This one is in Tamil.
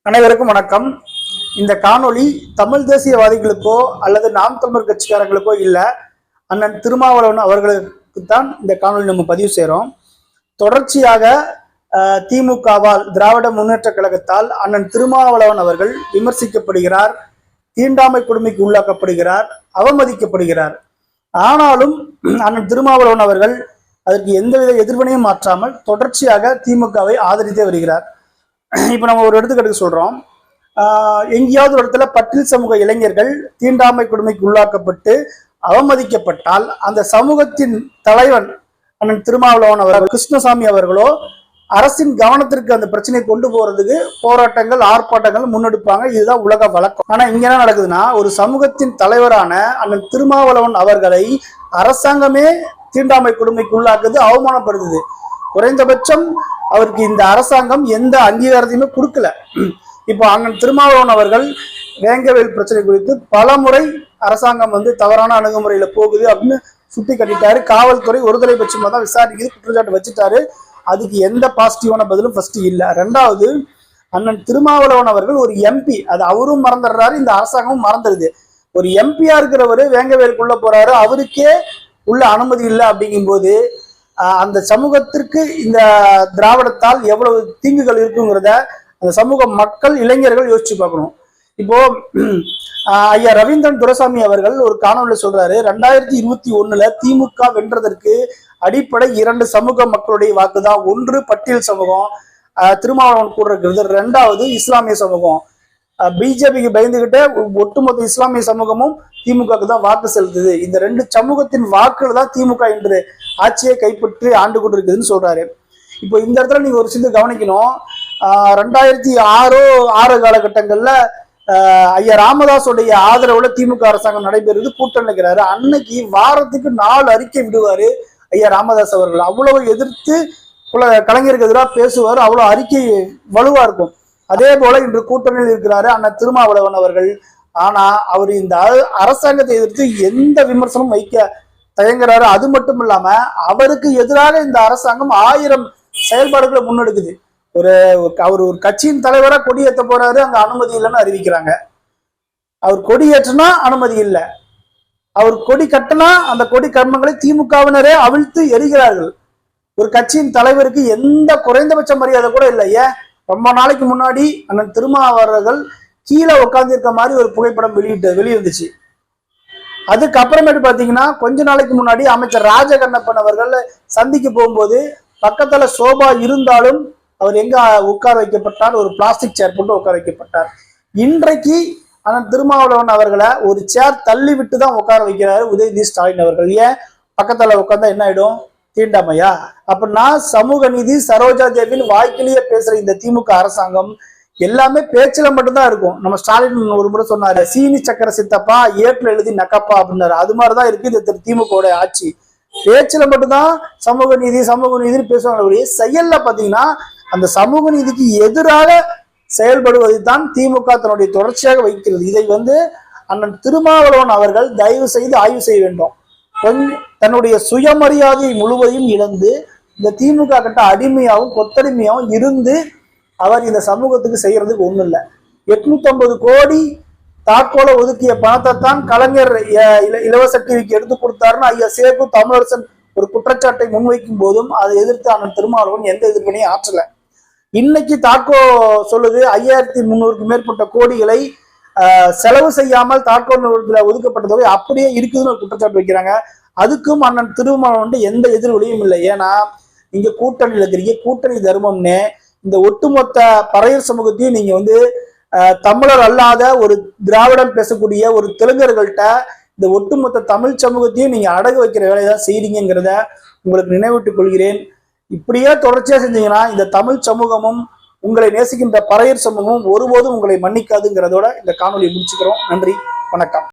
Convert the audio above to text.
அனைவருக்கும் வணக்கம். இந்த காணொளி தமிழ் தேசியவாதிகளுக்கோ அல்லது நாம் தமிழர் கட்சிக்காரர்களுக்கோ இல்லை, அண்ணன் திருமாவளவன் அவர்களுக்கு தான் இந்த காணொளி நம்ம பதிவு செய்கிறோம். தொடர்ச்சியாக திமுகவால், திராவிட முன்னேற்ற கழகத்தால் அண்ணன் திருமாவளவன் அவர்கள் விமர்சிக்கப்படுகிறார், தீண்டாமை கொடுமைக்கு உள்ளாக்கப்படுகிறார், அவமதிக்கப்படுகிறார். ஆனாலும் அண்ணன் திருமாவளவன் அவர்கள் அதற்கு எந்தவித எதிர்வினையும் மாற்றாமல் தொடர்ச்சியாக திமுகவை ஆதரித்தே வருகிறார். இப்போ நம்ம ஒரு எடுத்துக்காட்டுக்கு சொல்றோம், எங்கேயாவது ஒரு இடத்துல பட்டியல் சமூக இளைஞர்கள் தீண்டாமை கொடுமைக்கு உள்ளாக்கப்பட்டு அவமதிக்கப்பட்டால் அந்த சமூகத்தின் தலைவன் அண்ணன் திருமாவளவன் அவர்கள், கிருஷ்ணசாமி அவர்களோ அரசின் கவனத்திற்கு அந்த பிரச்சனையை கொண்டு போறதுக்கு போராட்டங்கள், ஆர்ப்பாட்டங்கள் முன்னெடுப்பாங்க. இதுதான் உலக வழக்கம். ஆனா இங்க என்ன நடக்குதுன்னா, ஒரு சமூகத்தின் தலைவரான அண்ணன் திருமாவளவன் அவர்களை அரசாங்கமே தீண்டாமை கொடுமைக்கு உள்ளாக்குது, அவமானப்படுத்துது. குறைந்தபட்சம் அவருக்கு இந்த அரசாங்கம் எந்த அங்கீகாரத்தையுமே கொடுக்கல. இப்போ அண்ணன் திருமாவளவன் அவர்கள் வேங்கவேல் பிரச்சனை குறித்து பல முறை அரசாங்கம் தவறான அணுகுமுறையில போகுது அப்படின்னு சுட்டி கட்டிட்டாரு. காவல்துறை ஒருதலை பட்சமா தான் விசாரிக்குது, குற்றச்சாட்டு வச்சுட்டாரு. அதுக்கு எந்த பாசிட்டிவான பதிலும் ஃபர்ஸ்ட் இல்லை. ரெண்டாவது, அண்ணன் திருமாவளவன் அவர்கள் ஒரு எம்பி, அது அவரும் மறந்துடுறாரு, இந்த அரசாங்கமும் மறந்துடுது. ஒரு எம்பியா இருக்கிறவரு வேங்கவேலுக்குள்ள போறாரு, அவருக்கே உள்ள அனுமதி இல்லை. அப்படிங்கும் போது அந்த சமூகத்திற்கு இந்த திராவிடத்தால் எவ்வளவு தீங்குகள் இருக்குங்கிறத அந்த சமூக மக்கள், இளைஞர்கள் யோசிச்சு பார்க்கணும். இப்போ ஐயா ரவீந்திரன் துரைசாமி அவர்கள் ஒரு காணொலியில் சொல்றாரு, 2021 திமுக வென்றதற்கு அடிப்படை 2 சமூக மக்களுடைய வாக்குதான். ஒன்று பட்டியல் சமூகம், திருமாவளவன் கூட இருக்கிறது. 2வது இஸ்லாமிய சமூகம். பிஜேபிக்கு பயந்துகிட்ட ஒட்டுமொத்த இஸ்லாமிய சமூகமும் திமுகவுக்கு தான் வாக்கு செலுத்துது. இந்த 2 சமூகத்தின் வாக்குகள் தான் திமுக இன்று ஆட்சியை கைப்பற்றி ஆண்டு கொண்டு இருக்குதுன்னு சொல்றாரு. இப்போ இந்த இடத்துல நீங்க ஒரு சிந்து கவனிக்கணும். 2006 காலகட்டங்கள்ல ஐயா ராமதாஸுடைய ஆதரவுல திமுக அரசாங்கம் நடைபெறுது, கூட்டம் நினைக்கிறாரு. அன்னைக்கு வாரத்துக்கு 4 அறிக்கை விடுவாரு ஐயா ராமதாஸ் அவர்கள். அவ்வளவு எதிர்த்து கலைஞருக்கு எதிராக பேசுவார், அவ்வளவு அறிக்கை வலுவா இருக்கும். அதே போல இன்று கூட்டணியில் இருக்கிறாரு அண்ணன் திருமாவளவன் அவர்கள். ஆனா அவர் இந்த அரசாங்கத்தை எதிர்த்து எந்த விமர்சனமும் வைக்க தயங்குறாரு. அது மட்டும் இல்லாம அவருக்கு எதிராக இந்த அரசாங்கம் 1000 செயல்பாடுகளை முன்னெடுக்குது. அவர் ஒரு கட்சியின் தலைவரா கொடியேற்ற போறாரு, அங்க அனுமதி இல்லைன்னு அறிவிக்கிறாங்க. அவர் கொடியேற்றினா அனுமதி இல்லை, அவர் கொடி கட்டினா அந்த கொடி கர்மங்களை திமுகவினரே அவிழ்த்து எரிகிறார்கள். ஒரு கட்சியின் தலைவருக்கு எந்த குறைந்தபட்ச மரியாதை கூட இல்லை. ஏன், ரொம்ப நாளைக்கு முன்னாடி அண்ணன் திருமாவளவர்கள் கீழே உட்கார்ந்து மாதிரி ஒரு புகைப்படம் வெளியிருந்துச்சு. அதுக்கப்புறமேட்டு பாத்தீங்கன்னா கொஞ்ச நாளைக்கு முன்னாடி அமைச்சர் ராஜகண்ணப்பன் அவர்கள் சந்திக்க போகும்போது பக்கத்துல சோபா இருந்தாலும் அவர் எங்க உட்கார வைக்கப்பட்டார், ஒரு பிளாஸ்டிக் சேர் போட்டு உட்கார வைக்கப்பட்டார். இன்றைக்கு அண்ணன் திருமாவளவன் அவர்களை ஒரு சேர் தள்ளி விட்டு தான் உட்கார வைக்கிறாரு உதயநிதி ஸ்டாலின் அவர்கள். ஏன், பக்கத்துல உட்கார்ந்தா என்ன ஆயிடும், தீண்டாமையா? அப்படின்னா சமூக நீதி சரோஜா தேவியின் வாய்க்கிலேயே பேசுற இந்த திமுக அரசாங்கம் எல்லாமே பேச்சுல மட்டும்தான் இருக்கும். நம்ம ஸ்டாலின் ஒரு முறை சொன்னாரு, சீனி சக்கர சித்தப்பா ஏற்றுல எழுதி நக்கப்பா அப்படின்னாரு. அது மாதிரிதான் இருக்கு இந்த திமுக ஆட்சி. பேச்சுல மட்டும்தான் சமூக நீதினு பேசுவாங்க. செயல்ல பாத்தீங்கன்னா அந்த சமூக நீதிக்கு எதிராக செயல்படுவதை தான் திமுக தன்னுடைய தொடர்ச்சியாக வைக்கிறது. இதை அண்ணன் திருமாவளவன் அவர்கள் தயவு செய்து ஆய்வு செய்ய வேண்டும். தன்னுடைய சுயமரியாதை முழுவதையும் இழந்து இந்த திமுக கிட்ட அடிமையாகவும் கொத்தடிமையாகவும் இருந்து அவர் இந்த சமூகத்துக்கு செய்யறதுக்கு ஒண்ணும் இல்லை. 850 கோடி தாக்கோல ஒதுக்கிய பணத்தை தான் கலைஞர் இலவச டிவிக்கு எடுத்து கொடுத்தாருன்னு ஐயா சேகு தமிழரசன் ஒரு குற்றச்சாட்டை முன்வைக்கும் போதும் அதை எதிர்த்து அண்ணன் திருமாவளவன் எந்த எதிர்ப்பினையும் ஆற்றல. இன்னைக்கு தாக்கோ சொல்லுது 5300க்கு மேற்பட்ட கோடிகளை செலவு செய்யாமல் தாக்கோ நிறுவனத்துல ஒதுக்கப்பட்ட தொகை அப்படியே இருக்குதுன்னு ஒரு குற்றச்சாட்டு வைக்கிறாங்க. அதுக்கும் அண்ணன் திருமாவளவன் எந்த எதிர்வொலியும் இல்லை. ஏன்னா நீங்க கூட்டணியில் இருக்கிறீங்க, கூட்டணி தர்மம்னு இந்த ஒட்டுமொத்த பறையர் சமூகத்தையும் நீங்க தமிழர் அல்லாத ஒரு திராவிடம் பேசக்கூடிய ஒரு தெலுங்கர்கள்ட்ட இந்த ஒட்டுமொத்த தமிழ் சமூகத்தையும் நீங்க அடகு வைக்கிற வேலையதான் செய்றீங்கிறத உங்களுக்கு நினைவூட்டுக் கொள்கிறேன். இப்படியே தொடர்ச்சியா செஞ்சீங்கன்னா இந்த தமிழ் சமூகமும் உங்களை நேசிக்கின்ற பறையர் சமூகமும் ஒருபோதும் உங்களை மன்னிக்காதுங்கிறதோட இந்த காணொலியை முடிச்சுக்கிறோம். நன்றி, வணக்கம்.